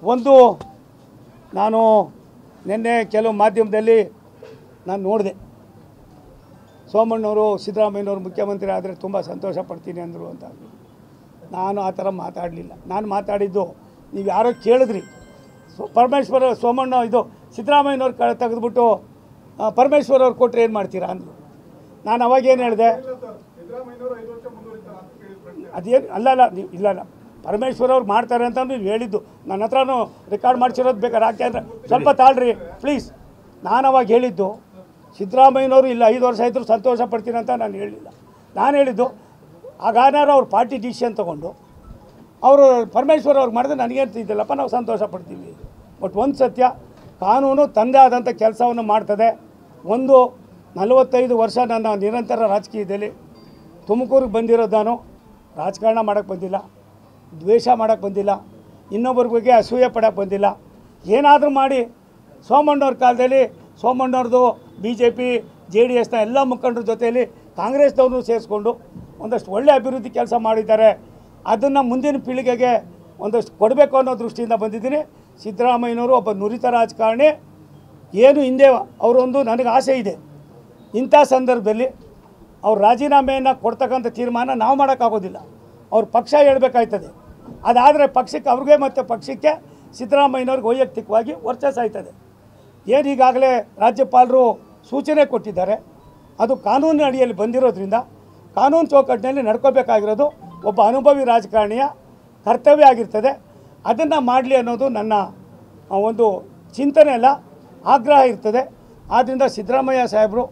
ಒಂದು ನಾನು ನಿನ್ನೆ ಕೆಲವು ಮಾಧ್ಯಮದಲ್ಲಿ ನಾನು ನೋಡಿದೆ, ಸೋಮಣ್ಣವರು ಸಿದ್ದರಾಮಯ್ಯನವರು ಮುಖ್ಯಮಂತ್ರಿ ಆದರೆ ತುಂಬ ಸಂತೋಷ ಪಡ್ತೀನಿ ಅಂದರು ಅಂತ. ನಾನು ಆ ಥರ ಮಾತಾಡಲಿಲ್ಲ. ನಾನು ಮಾತಾಡಿದ್ದು ನೀವು ಯಾರೋ ಕೇಳಿದ್ರಿ, ಪರಮೇಶ್ವರ ಸೋಮಣ್ಣ ಇದು ಸಿದ್ದರಾಮಯ್ಯನವ್ರು ತೆಗೆದುಬಿಟ್ಟು ಪರಮೇಶ್ವರ್ ಅವ್ರು ಕೊಟ್ಟರೆ ಏನು ಮಾಡ್ತೀರಾ ಅಂದರು. ನಾನು ಅವಾಗೇನು ಹೇಳಿದೆ, ಅದೇನು ಅಲ್ಲ ಇಲ್ಲ ಪರಮೇಶ್ವರ್ ಅವ್ರು ಮಾಡ್ತಾರೆ ಅಂತ ನೀವು ಹೇಳಿದ್ದು, ನನ್ನ ಹತ್ರನೂ ರೆಕಾರ್ಡ್ ಮಾಡಿಸಿರೋದು ಬೇಕಾದ್ರೆ ಯಾಕೆ ಅಂದರೆ ಸ್ವಲ್ಪ ತಾಳ್ರಿ ಪ್ಲೀಸ್. ನಾನು ಅವಾಗ ಹೇಳಿದ್ದು ಸಿದ್ದರಾಮಯ್ಯನವರು ಇಲ್ಲ 5 ವರ್ಷ ಆಯಿತು ಸಂತೋಷ ಪಡ್ತೀನಿ ಅಂತ ನಾನು ಹೇಳಲಿಲ್ಲ. ನಾನು ಹೇಳಿದ್ದು ಆಗಾನಾರು ಅವ್ರು ಪಾರ್ಟಿ ಡಿಸಿಷನ್ ತೊಗೊಂಡು ಅವರು ಪರಮೇಶ್ವರ್ ಅವ್ರಿಗೆ ಮಾಡಿದ್ರೆ ನನಗೇನಿದ್ದಲ್ಲಪ್ಪ ನಾವು ಸಂತೋಷ ಪಡ್ತೀವಿ. ಬಟ್ ಒಂದು ಸತ್ಯ, ಕಾನೂನು ತಂದೆ ಆದಂಥ ಕೆಲಸವನ್ನು ಮಾಡ್ತದೆ. 45 ವರ್ಷ ನನ್ನ ನಿರಂತರ ರಾಜಕೀಯದಲ್ಲಿ ತುಮಕೂರಿಗೆ ಬಂದಿರೋದು, ನಾನು ರಾಜಕಾರಣ ಮಾಡೋಕ್ಕೆ ಬಂದಿಲ್ಲ, ದ್ವೇಷ ಮಾಡೋಕ್ಕೆ ಬಂದಿಲ್ಲ, ಇನ್ನೊಬ್ಬರ ಬಗ್ಗೆ ಅಸೂಯೆ ಪಡೋಕ್ಕೆ ಬಂದಿಲ್ಲ. ಏನಾದರೂ ಮಾಡಿ ಸೋಮಣ್ಣವ್ರ ಕಾಲದಲ್ಲಿ ಸೋಮಣ್ಣವ್ರದ್ದು BJP JDSನ ಎಲ್ಲ ಮುಖಂಡರ ಜೊತೆಯಲ್ಲಿ ಕಾಂಗ್ರೆಸ್ದವ್ರನ್ನೂ ಸೇರಿಸ್ಕೊಂಡು ಒಂದಷ್ಟು ಒಳ್ಳೆ ಅಭಿವೃದ್ಧಿ ಕೆಲಸ ಮಾಡಿದ್ದಾರೆ. ಅದನ್ನು ಮುಂದಿನ ಪೀಳಿಗೆಗೆ ಒಂದಷ್ಟು ಕೊಡಬೇಕು ಅನ್ನೋ ದೃಷ್ಟಿಯಿಂದ ಬಂದಿದ್ದೀನಿ. ಸಿದ್ದರಾಮಯ್ಯನವರು ಒಬ್ಬ ನುರಿತ ರಾಜಕಾರಣಿ, ಏನು ಹಿಂದೆ ಅವರೊಂದು ನನಗೆ ಆಸೆ ಇದೆ, ಇಂಥ ಸಂದರ್ಭದಲ್ಲಿ ಅವ್ರ ರಾಜೀನಾಮೆಯನ್ನು ಕೊಡ್ತಕ್ಕಂಥ ತೀರ್ಮಾನ ನಾವು ಮಾಡೋಕ್ಕಾಗೋದಿಲ್ಲ, ಅವ್ರ ಪಕ್ಷ ಹೇಳಬೇಕಾಯ್ತದೆ. ಅದಾದರೆ ಪಕ್ಷಕ್ಕೆ ಅವ್ರಿಗೆ ಮತ್ತು ಪಕ್ಷಕ್ಕೆ ಸಿದ್ದರಾಮಯ್ಯನವ್ರಿಗೆ ವೈಯಕ್ತಿಕವಾಗಿ ವರ್ಚಸ್ ಆಯ್ತದೆ. ಏನು ಈಗಾಗಲೇ ರಾಜ್ಯಪಾಲರು ಸೂಚನೆ ಕೊಟ್ಟಿದ್ದಾರೆ, ಅದು ಕಾನೂನಿನ ಅಡಿಯಲ್ಲಿ ಬಂದಿರೋದ್ರಿಂದ ಕಾನೂನು ಚೌಕಟ್ಟಿನಲ್ಲಿ ನಡ್ಕೋಬೇಕಾಗಿರೋದು ಒಬ್ಬ ಅನುಭವಿ ರಾಜಕಾರಣಿಯ ಕರ್ತವ್ಯ ಆಗಿರ್ತದೆ. ಅದನ್ನು ಮಾಡಲಿ ಅನ್ನೋದು ನನ್ನ ಒಂದು ಚಿಂತನೆ ಅಲ್ಲ, ಆಗ್ರಹ ಇರ್ತದೆ. ಆದ್ದರಿಂದ ಸಿದ್ದರಾಮಯ್ಯ ಸಾಹೇಬರು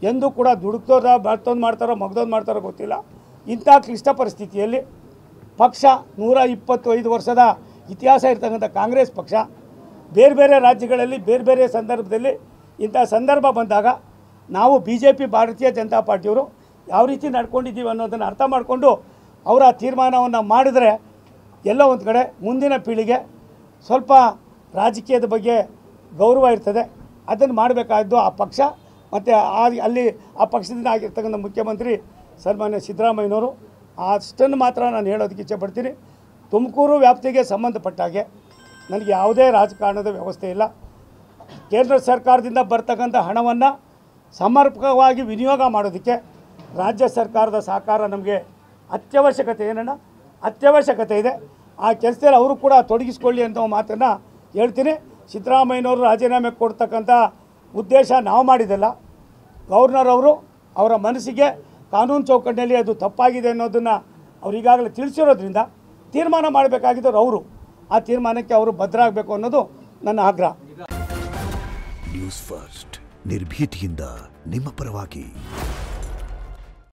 ಎಂದೂ ಕೂಡ ದುಡುಕ್ತೋದ ಮತ್ತೊಂದು ಮಾಡ್ತಾರೋ ಮಗದೊಂದು ಮಾಡ್ತಾರೋ ಗೊತ್ತಿಲ್ಲ, ಇಂಥ ಕ್ಲಿಷ್ಟ ಪರಿಸ್ಥಿತಿಯಲ್ಲಿ ಪಕ್ಷ 125 ವರ್ಷದ ಇತಿಹಾಸ ಇರ್ತಕ್ಕಂಥ ಕಾಂಗ್ರೆಸ್ ಪಕ್ಷ ಬೇರೆ ಬೇರೆ ರಾಜ್ಯಗಳಲ್ಲಿ ಬೇರೆ ಬೇರೆ ಸಂದರ್ಭದಲ್ಲಿ ಇಂಥ ಸಂದರ್ಭ ಬಂದಾಗ ನಾವು BJP ಭಾರತೀಯ ಜನತಾ ಪಾರ್ಟಿಯವರು ಯಾವ ರೀತಿ ನಡ್ಕೊಂಡಿದ್ದೀವಿ ಅನ್ನೋದನ್ನು ಅರ್ಥ ಮಾಡಿಕೊಂಡು ಅವರ ತೀರ್ಮಾನವನ್ನು ಮಾಡಿದರೆ ಎಲ್ಲ ಒಂದು ಕಡೆ ಮುಂದಿನ ಪೀಳಿಗೆ ಸ್ವಲ್ಪ ರಾಜಕೀಯದ ಬಗ್ಗೆ ಗೌರವ ಇರ್ತದೆ. ಅದನ್ನು ಮಾಡಬೇಕಾದ್ದು ಆ ಪಕ್ಷ ಮತ್ತು ಅಲ್ಲಿ ಆ ಪಕ್ಷದಿಂದ ಆಗಿರ್ತಕ್ಕಂಥ ಮುಖ್ಯಮಂತ್ರಿ ಸನ್ಮಾನ್ಯ ಸಿದ್ದರಾಮಯ್ಯನವರು. ಅಷ್ಟನ್ನು ಮಾತ್ರ ನಾನು ಹೇಳೋದಕ್ಕೆ ಇಚ್ಛೆಪಡ್ತೀನಿ. ತುಮಕೂರು ವ್ಯಾಪ್ತಿಗೆ ಸಂಬಂಧಪಟ್ಟ ಹಾಗೆ ನನಗೆ ಯಾವುದೇ ರಾಜಕಾರಣದ ವ್ಯವಸ್ಥೆ ಇಲ್ಲ. ಕೇಂದ್ರ ಸರ್ಕಾರದಿಂದ ಬರ್ತಕ್ಕಂಥ ಹಣವನ್ನು ಸಮರ್ಪಕವಾಗಿ ವಿನಿಯೋಗ ಮಾಡೋದಕ್ಕೆ ರಾಜ್ಯ ಸರ್ಕಾರದ ಸಹಕಾರ ನಮಗೆ ಅತ್ಯವಶ್ಯಕತೆ ಇದೆ. ಆ ಕೆಲಸದಲ್ಲಿ ಅವರು ಕೂಡ ತೊಡಗಿಸ್ಕೊಳ್ಳಿ ಅಂತ ಮಾತನ್ನು ಹೇಳ್ತೀನಿ. ಸಿದ್ದರಾಮಯ್ಯನವರು ರಾಜೀನಾಮೆ ಕೊಡ್ತಕ್ಕಂಥ ಉದ್ದೇಶ ನಾವು ಮಾಡಿದ್ದಲ್ಲ, ಗವರ್ನರ್ ಅವರು ಅವರ ಮನಸ್ಸಿಗೆ ಕಾನೂನು ಚೌಕಟ್ಟಿನಲ್ಲಿ ಅದು ತಪ್ಪಾಗಿದೆ ಅನ್ನೋದನ್ನು ಅವ್ರು ಈಗಾಗಲೇ ತಿಳಿಸಿರೋದ್ರಿಂದ ತೀರ್ಮಾನ ಮಾಡಬೇಕಾಗಿದ್ದವರು ಅವರು. ಆ ತೀರ್ಮಾನಕ್ಕೆ ಅವರು ಬದ್ಧರಾಗಬೇಕು ಅನ್ನೋದು ನನ್ನ ಆಗ್ರಹ. ನ್ಯೂಸ್ ಫಸ್ಟ್ ನಿರ್ಭೀತಿಯಿಂದ ನಿಮ್ಮ ಪರವಾಗಿ.